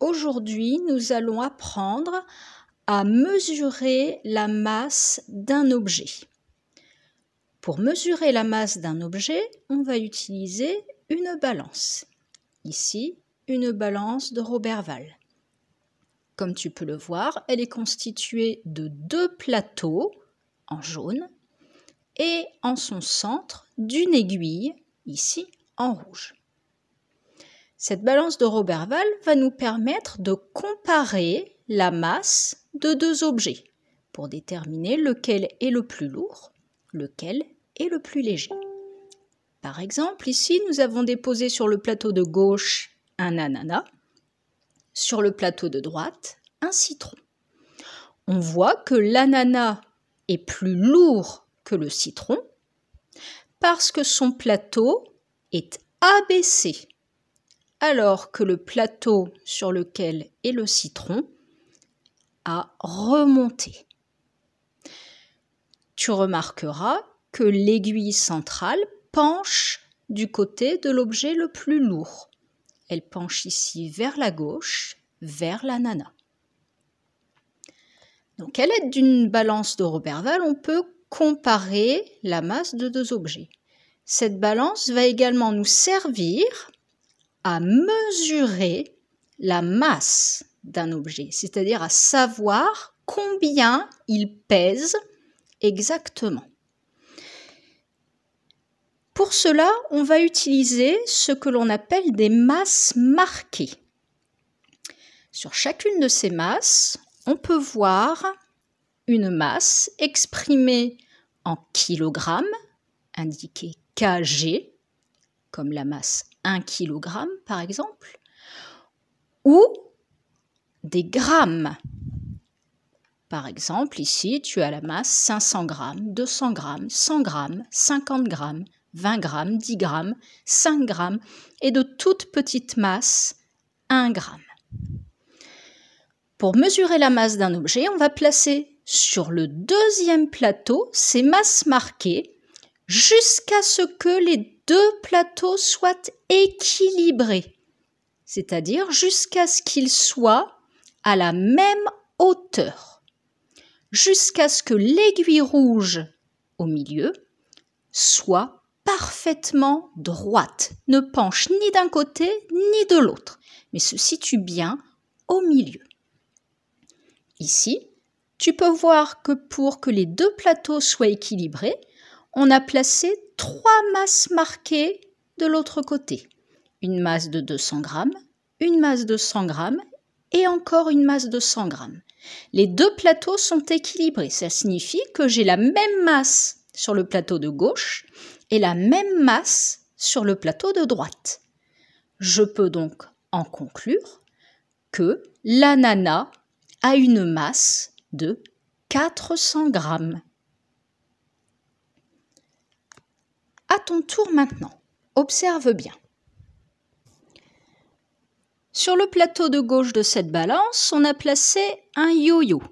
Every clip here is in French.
Aujourd'hui, nous allons apprendre à mesurer la masse d'un objet. Pour mesurer la masse d'un objet, on va utiliser une balance. Ici, une balance de Roberval. Comme tu peux le voir, elle est constituée de deux plateaux en jaune et en son centre d'une aiguille, ici en rouge. Cette balance de Roberval va nous permettre de comparer la masse de deux objets pour déterminer lequel est le plus lourd, lequel est le plus léger. Par exemple, ici, nous avons déposé sur le plateau de gauche un ananas, sur le plateau de droite, un citron. On voit que l'ananas est plus lourd que le citron parce que son plateau est abaissé, alors que le plateau sur lequel est le citron a remonté. Tu remarqueras que l'aiguille centrale penche du côté de l'objet le plus lourd. Elle penche ici vers la gauche, vers l'ananas. Donc, à l'aide d'une balance de Roberval, on peut comparer la masse de deux objets. Cette balance va également nous servir à mesurer la masse d'un objet, c'est-à-dire à savoir combien il pèse exactement. Pour cela, on va utiliser ce que l'on appelle des masses marquées. Sur chacune de ces masses, on peut voir une masse exprimée en kilogrammes, indiquée kg, comme la masse 1 kg par exemple, ou des grammes. Par exemple, ici, tu as la masse 500 grammes, 200 grammes, 100 grammes, 50 grammes, 20 grammes, 10 grammes, 5 grammes et de toute petite masse, 1 gramme. Pour mesurer la masse d'un objet, on va placer sur le deuxième plateau ces masses marquées jusqu'à ce que les deux plateaux soient équilibrés, c'est-à-dire jusqu'à ce qu'ils soient à la même hauteur, jusqu'à ce que l'aiguille rouge au milieu soit parfaitement droite, ne penche ni d'un côté ni de l'autre, mais se situe bien au milieu. Ici, tu peux voir que pour que les deux plateaux soient équilibrés, on a placé 3 masses marquées de l'autre côté. Une masse de 200 grammes, une masse de 100 grammes et encore une masse de 100 grammes. Les deux plateaux sont équilibrés. Ça signifie que j'ai la même masse sur le plateau de gauche et la même masse sur le plateau de droite. Je peux donc en conclure que l'ananas a une masse de 400 grammes. À ton tour maintenant, observe bien. Sur le plateau de gauche de cette balance, on a placé un yo-yo.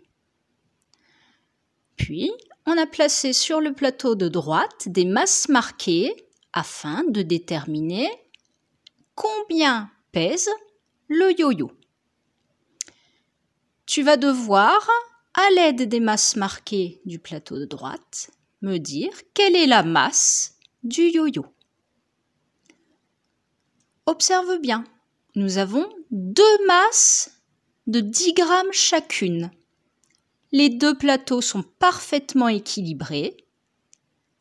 Puis, on a placé sur le plateau de droite des masses marquées afin de déterminer combien pèse le yo-yo. Tu vas devoir, à l'aide des masses marquées du plateau de droite, me dire quelle est la masse du yo-yo. Observe bien, nous avons deux masses de 10 grammes chacune. Les deux plateaux sont parfaitement équilibrés.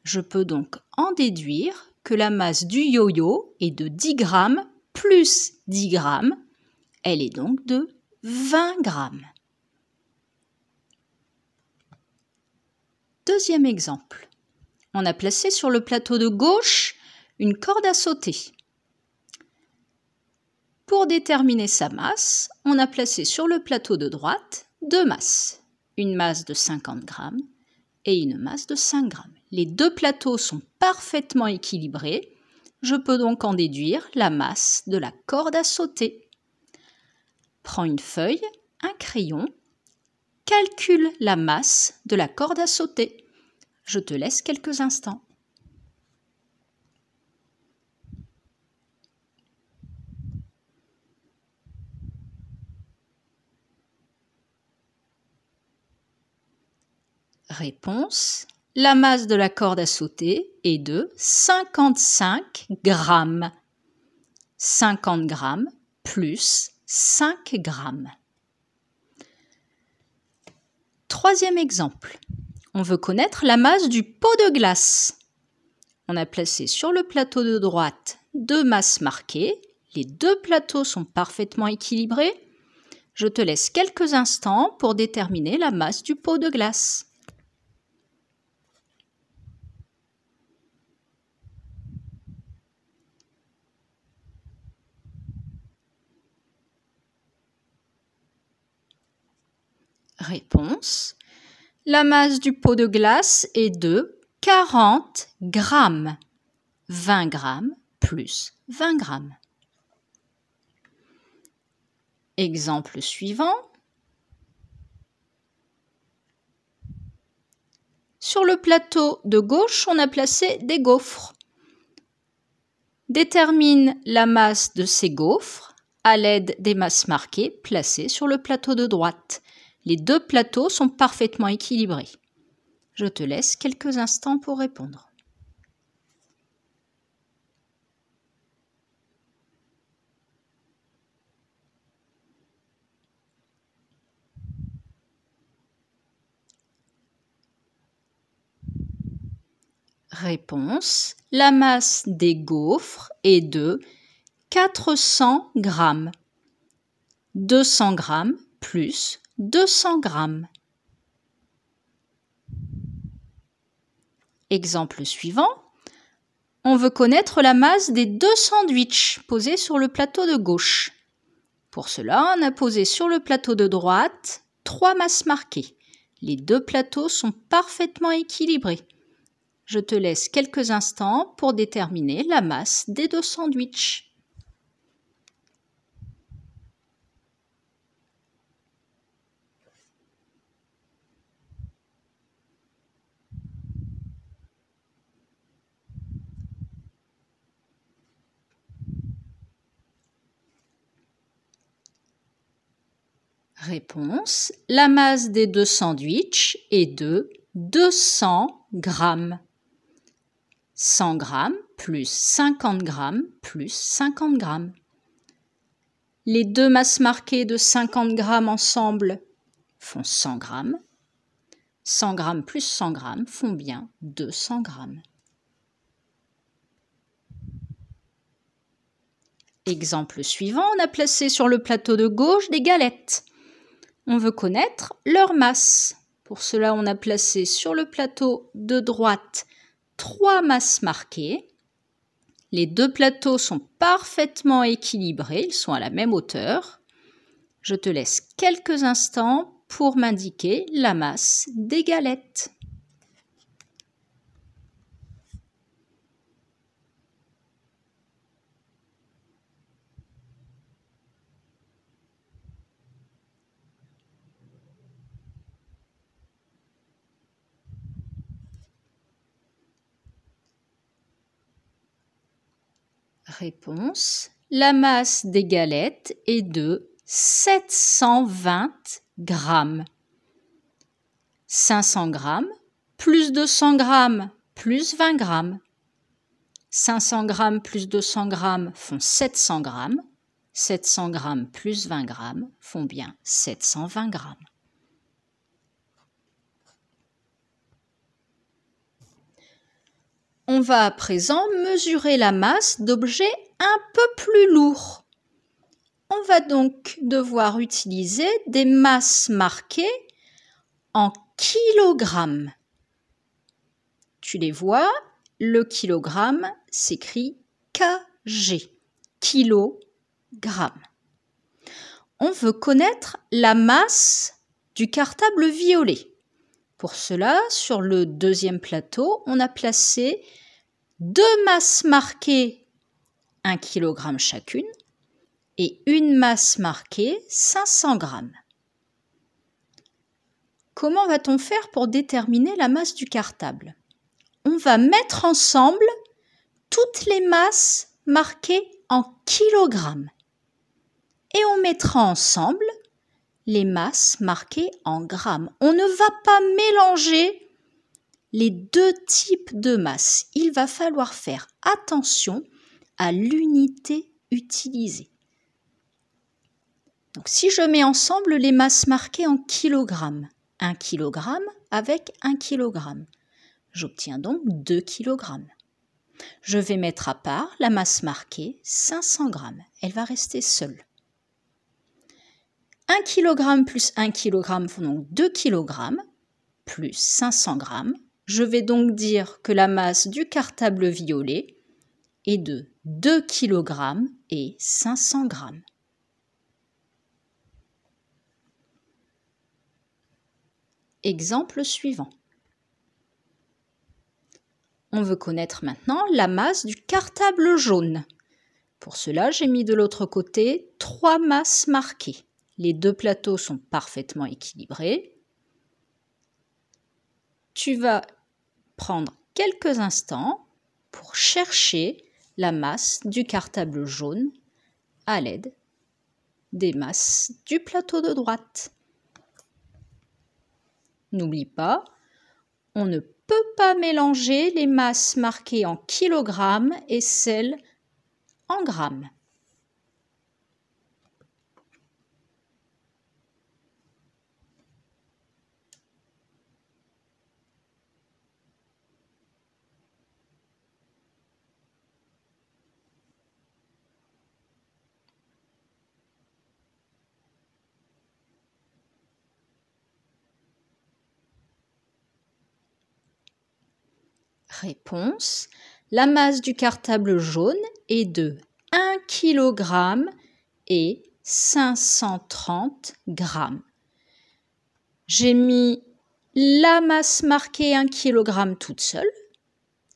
Je peux donc en déduire que la masse du yo-yo est de 10 grammes plus 10 grammes. Elle est donc de 20 grammes. Deuxième exemple. On a placé sur le plateau de gauche une corde à sauter. Pour déterminer sa masse, on a placé sur le plateau de droite deux masses. Une masse de 50 grammes et une masse de 5 grammes. Les deux plateaux sont parfaitement équilibrés. Je peux donc en déduire la masse de la corde à sauter. Prends une feuille, un crayon, calcule la masse de la corde à sauter. Je te laisse quelques instants. Réponse. La masse de la corde à sauter est de 55 grammes. 50 grammes plus 5 grammes. Troisième exemple. On veut connaître la masse du pot de glace. On a placé sur le plateau de droite 2 masses marquées. Les 2 plateaux sont parfaitement équilibrés. Je te laisse quelques instants pour déterminer la masse du pot de glace. Réponse. La masse du pot de glace est de 40 grammes. 20 grammes plus 20 grammes. Exemple suivant. Sur le plateau de gauche, on a placé des gaufres. Détermine la masse de ces gaufres à l'aide des masses marquées placées sur le plateau de droite. Les 2 plateaux sont parfaitement équilibrés. Je te laisse quelques instants pour répondre. Réponse. La masse des gaufres est de 400 grammes. 200 grammes plus 200 grammes. Exemple suivant. On veut connaître la masse des 2 sandwichs posés sur le plateau de gauche. Pour cela, on a posé sur le plateau de droite 3 masses marquées. Les 2 plateaux sont parfaitement équilibrés. Je te laisse quelques instants pour déterminer la masse des 2 sandwichs. Réponse. La masse des 2 sandwichs est de 200 grammes. 100 grammes plus 50 grammes plus 50 grammes. Les 2 masses marquées de 50 grammes ensemble font 100 grammes. 100 grammes plus 100 grammes font bien 200 grammes. Exemple suivant, on a placé sur le plateau de gauche des galettes. On veut connaître leur masse. Pour cela, on a placé sur le plateau de droite 3 masses marquées. Les 2 plateaux sont parfaitement équilibrés, ils sont à la même hauteur. Je te laisse quelques instants pour m'indiquer la masse des galettes. Réponse. La masse des galettes est de 720 grammes. 500 grammes plus 200 grammes plus 20 grammes. 500 grammes plus 200 grammes font 700 grammes. 700 grammes plus 20 grammes font bien 720 grammes. On va à présent mesurer la masse d'objets un peu plus lourds. On va donc devoir utiliser des masses marquées en kilogrammes. Tu les vois, le kilogramme s'écrit kg, kilogramme. On veut connaître la masse du cartable violet. Pour cela, sur le deuxième plateau, on a placé 2 masses marquées 1 kg chacune et une masse marquée 500 grammes. Comment va-t-on faire pour déterminer la masse du cartable? On va mettre ensemble toutes les masses marquées en kilogrammes et on mettra ensemble les masses marquées en grammes. On ne va pas mélanger les deux types de masses. Il va falloir faire attention à l'unité utilisée. Donc, si je mets ensemble les masses marquées en kilogrammes, 1 kg avec 1 kg, j'obtiens donc 2 kg. Je vais mettre à part la masse marquée 500 g. Elle va rester seule. 1 kg plus 1 kg font donc 2 kg plus 500 g. Je vais donc dire que la masse du cartable violet est de 2 kg et 500 g. Exemple suivant. On veut connaître maintenant la masse du cartable jaune. Pour cela, j'ai mis de l'autre côté 3 masses marquées. Les deux plateaux sont parfaitement équilibrés. Tu vas prendre quelques instants pour chercher la masse du cartable jaune à l'aide des masses du plateau de droite. N'oublie pas, on ne peut pas mélanger les masses marquées en kilogrammes et celles en grammes. Réponse. La masse du cartable jaune est de 1 kg et 530 g. J'ai mis la masse marquée 1 kg toute seule.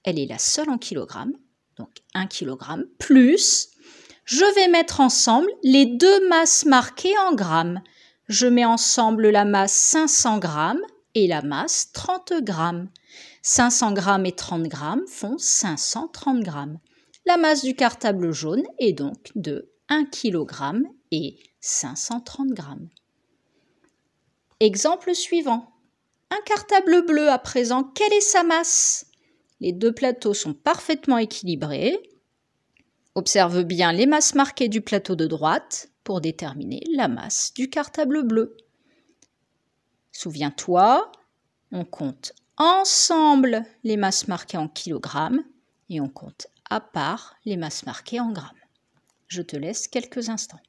Elle est la seule en kilogrammes. Donc 1 kg plus. Je vais mettre ensemble les deux masses marquées en grammes. Je mets ensemble la masse 500 g et la masse 30 g. 500 g et 30 g font 530 g. La masse du cartable jaune est donc de 1 kg et 530 g. Exemple suivant. Un cartable bleu à présent, quelle est sa masse? Les deux plateaux sont parfaitement équilibrés. Observe bien les masses marquées du plateau de droite pour déterminer la masse du cartable bleu. Souviens-toi, on compte ensemble les masses marquées en kilogrammes et on compte à part les masses marquées en grammes. Je te laisse quelques instants.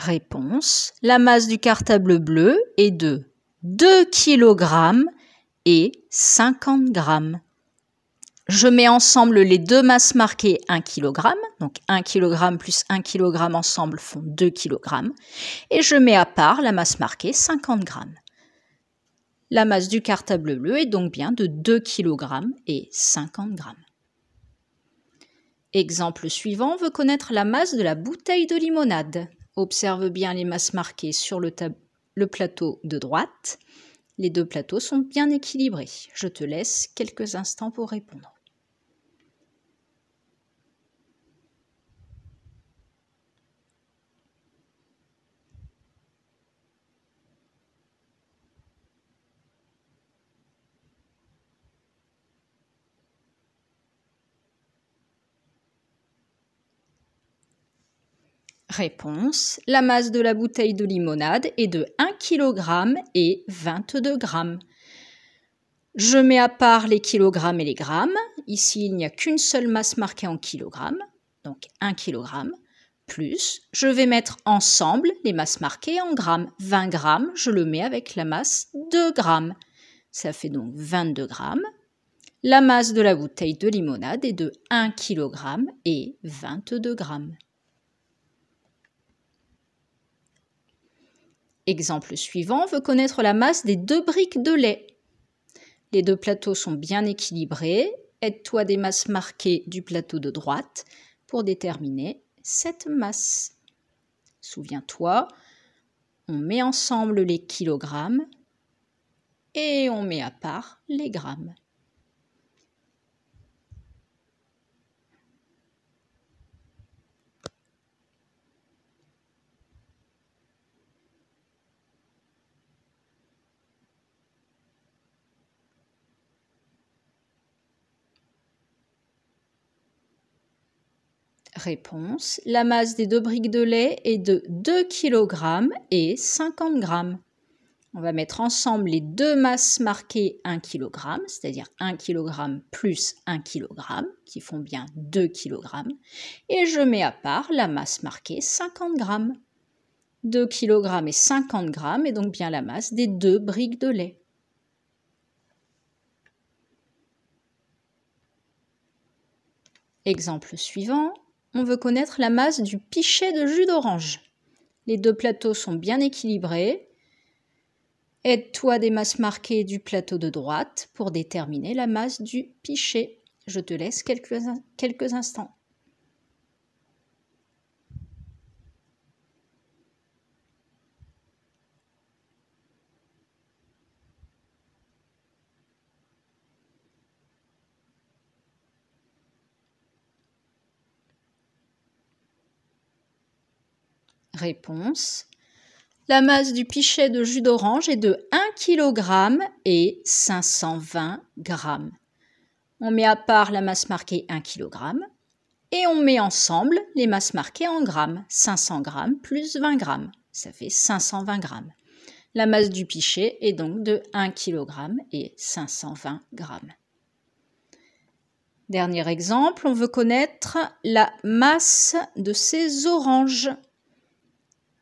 Réponse. La masse du cartable bleu est de 2 kg et 50 g. Je mets ensemble les deux masses marquées 1 kg, donc 1 kg plus 1 kg ensemble font 2 kg, et je mets à part la masse marquée 50 g. La masse du cartable bleu est donc bien de 2 kg et 50 g. Exemple suivant, on veut connaître la masse de la bouteille de limonade. Observe bien les masses marquées sur le plateau de droite. Les deux plateaux sont bien équilibrés. Je te laisse quelques instants pour répondre. Réponse. La masse de la bouteille de limonade est de 1 kg et 22 g. Je mets à part les kilogrammes et les grammes. Ici, il n'y a qu'une seule masse marquée en kilogrammes, donc 1 kg. Plus, je vais mettre ensemble les masses marquées en grammes. 20 g, je le mets avec la masse 2 g. Ça fait donc 22 g. La masse de la bouteille de limonade est de 1 kg et 22 g. Exemple suivant, on veut connaître la masse des deux briques de lait. Les deux plateaux sont bien équilibrés. Aide-toi des masses marquées du plateau de droite pour déterminer cette masse. Souviens-toi, on met ensemble les kilogrammes et on met à part les grammes. Réponse. La masse des 2 briques de lait est de 2 kg et 50 g. On va mettre ensemble les deux masses marquées 1 kg, c'est-à-dire 1 kg plus 1 kg, qui font bien 2 kg. Et je mets à part la masse marquée 50 g. 2 kg et 50 g est donc bien la masse des 2 briques de lait. Exemple suivant. On veut connaître la masse du pichet de jus d'orange. Les 2 plateaux sont bien équilibrés. Aide-toi des masses marquées du plateau de droite pour déterminer la masse du pichet. Je te laisse quelques instants. Réponse. La masse du pichet de jus d'orange est de 1 kg et 520 g. On met à part la masse marquée 1 kg et on met ensemble les masses marquées en grammes. 500 g plus 20 g, ça fait 520 g. La masse du pichet est donc de 1 kg et 520 g. Dernier exemple, on veut connaître la masse de ces oranges.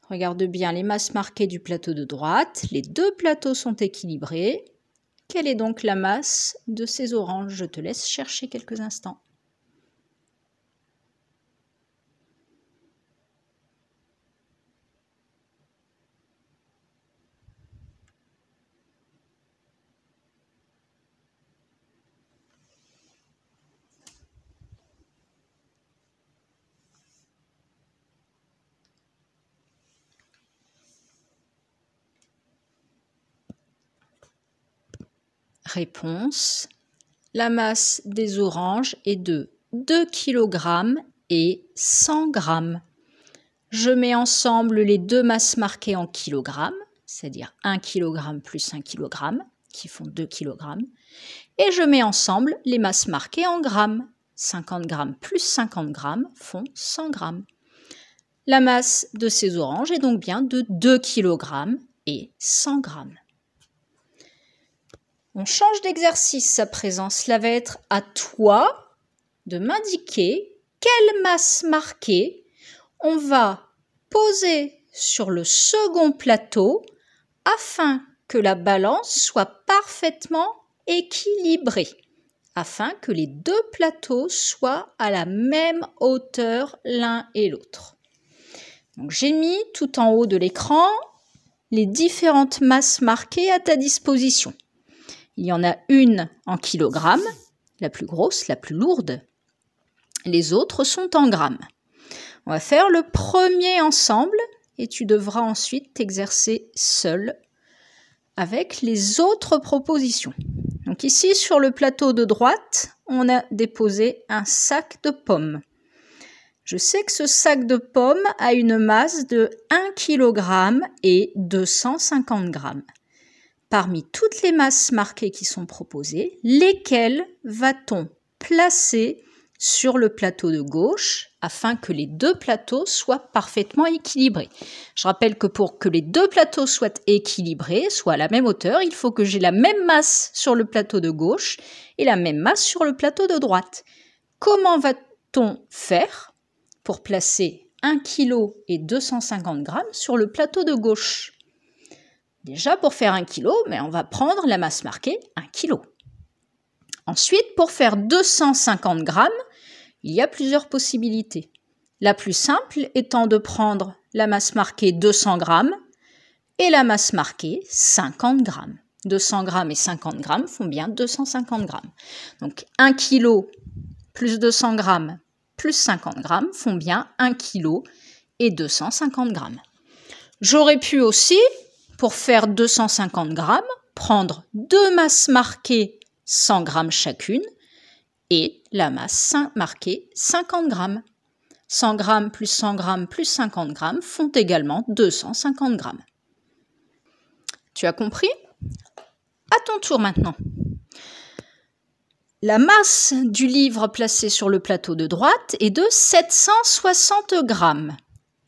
Regarde bien les masses marquées du plateau de droite. Les 2 plateaux sont équilibrés. Quelle est donc la masse de ces oranges? Je te laisse chercher quelques instants. Réponse. La masse des oranges est de 2 kg et 100 g. Je mets ensemble les 2 masses marquées en kilogrammes, c'est-à-dire 1 kg plus 1 kg, qui font 2 kg. Et je mets ensemble les masses marquées en grammes. 50 g plus 50 g font 100 g. La masse de ces oranges est donc bien de 2 kg et 100 g. On change d'exercice à présent. Cela va être à toi de m'indiquer quelle masse marquée on va poser sur le second plateau afin que la balance soit parfaitement équilibrée, afin que les 2 plateaux soient à la même hauteur l'un et l'autre. Donc j'ai mis tout en haut de l'écran les différentes masses marquées à ta disposition. Il y en a une en kilogrammes, la plus grosse, la plus lourde. Les autres sont en grammes. On va faire le premier ensemble et tu devras ensuite t'exercer seul avec les autres propositions. Donc ici, sur le plateau de droite, on a déposé un sac de pommes. Je sais que ce sac de pommes a une masse de 1 kg et 250 g. Parmi toutes les masses marquées qui sont proposées, lesquelles va-t-on placer sur le plateau de gauche afin que les 2 plateaux soient parfaitement équilibrés? Je rappelle que pour que les 2 plateaux soient équilibrés, soient à la même hauteur, il faut que j'ai la même masse sur le plateau de gauche et la même masse sur le plateau de droite. Comment faire pour placer 1 kg et 250 g sur le plateau de gauche? Déjà, pour faire 1 kg, on va prendre la masse marquée 1 kg. Ensuite, pour faire 250 g, il y a plusieurs possibilités. La plus simple étant de prendre la masse marquée 200 g et la masse marquée 50 g. 200 grammes et 50 grammes font bien 250 grammes. Donc 1 kg plus 200 grammes plus 50 grammes font bien 1 kg et 250 grammes. J'aurais pu aussi, pour faire 250 grammes, prendre deux masses marquées 100 grammes chacune et la masse marquée 50 grammes. 100 grammes plus 100 grammes plus 50 grammes font également 250 grammes. Tu as compris? À ton tour maintenant. La masse du livre placé sur le plateau de droite est de 760 grammes.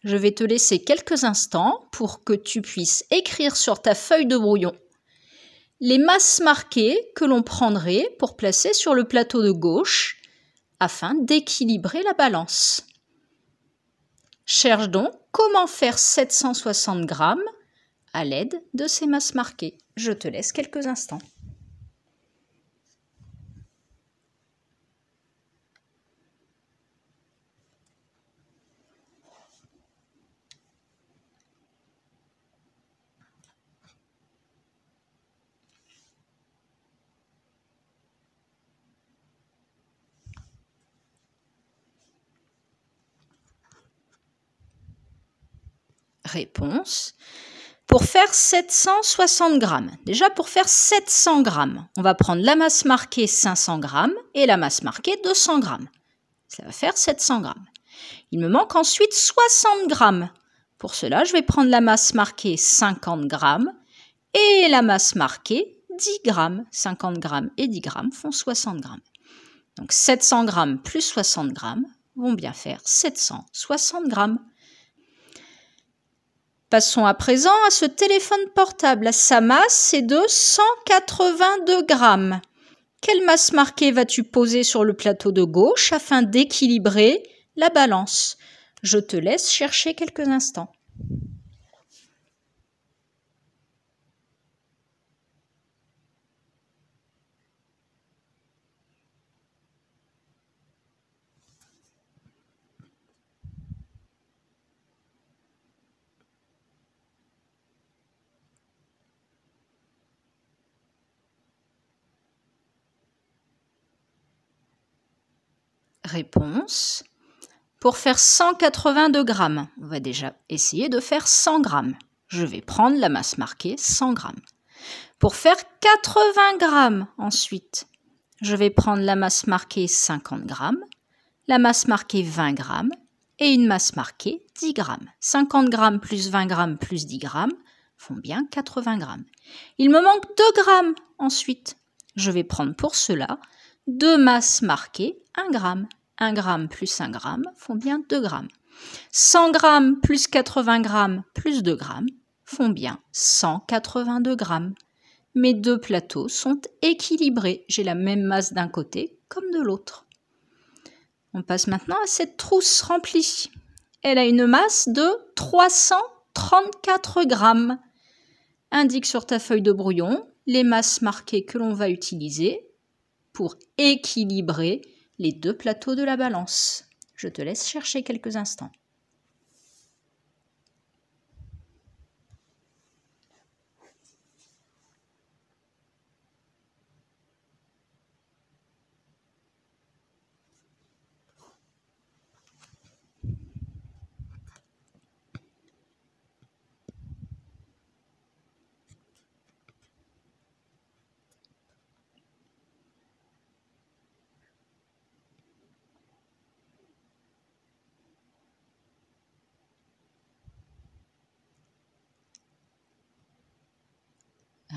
Je vais te laisser quelques instants pour que tu puisses écrire sur ta feuille de brouillon les masses marquées que l'on prendrait pour placer sur le plateau de gauche afin d'équilibrer la balance. Cherche donc comment faire 760 grammes à l'aide de ces masses marquées. Je te laisse quelques instants. Réponse. Pour faire 760 grammes, déjà pour faire 700 grammes, on va prendre la masse marquée 500 grammes et la masse marquée 200 grammes. Ça va faire 700 grammes. Il me manque ensuite 60 grammes. Pour cela, je vais prendre la masse marquée 50 grammes et la masse marquée 10 grammes. 50 grammes et 10 grammes font 60 grammes. Donc 700 grammes plus 60 grammes vont bien faire 760 grammes. Passons à présent à ce téléphone portable. Sa masse est de 182 grammes. Quelle masse marquée vas-tu poser sur le plateau de gauche afin d'équilibrer la balance? Je te laisse chercher quelques instants. Réponse. Pour faire 182 grammes, on va déjà essayer de faire 100 grammes. Je vais prendre la masse marquée 100 grammes. Pour faire 80 grammes ensuite, je vais prendre la masse marquée 50 grammes, la masse marquée 20 grammes et une masse marquée 10 grammes. 50 grammes plus 20 grammes plus 10 grammes font bien 80 grammes. Il me manque 2 grammes ensuite. Je vais prendre pour cela deux masses marquées 1 gramme. 1 gramme plus 1 gramme font bien 2 grammes. 100 grammes plus 80 grammes plus 2 grammes font bien 182 grammes. Mes deux plateaux sont équilibrés. J'ai la même masse d'un côté comme de l'autre. On passe maintenant à cette trousse remplie. Elle a une masse de 334 grammes. Indique sur ta feuille de brouillon les masses marquées que l'on va utiliser pour équilibrer les deux plateaux de la balance. Je te laisse chercher quelques instants.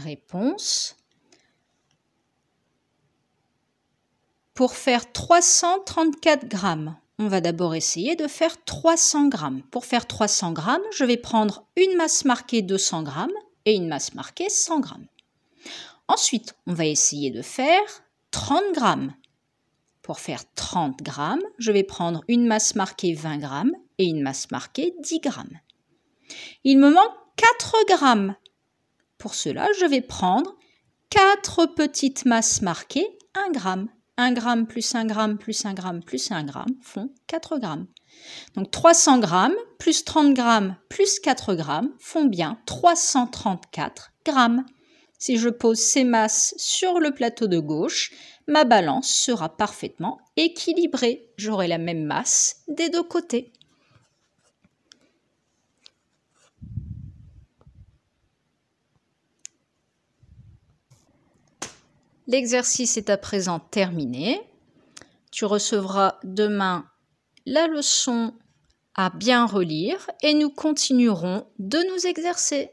Réponse. Pour faire 334 grammes, on va d'abord essayer de faire 300 grammes. Pour faire 300 grammes, je vais prendre une masse marquée 200 grammes et une masse marquée 100 grammes. Ensuite, on va essayer de faire 30 grammes. Pour faire 30 grammes, je vais prendre une masse marquée 20 grammes et une masse marquée 10 grammes. Il me manque 4 grammes. Pour cela, je vais prendre 4 petites masses marquées 1 gramme. 1 gramme plus 1 gramme plus 1 gramme plus 1 gramme font 4 grammes. Donc 300 grammes plus 30 grammes plus 4 grammes font bien 334 grammes. Si je pose ces masses sur le plateau de gauche, ma balance sera parfaitement équilibrée. J'aurai la même masse des deux côtés. L'exercice est à présent terminé. Tu recevras demain la leçon à bien relire et nous continuerons de nous exercer.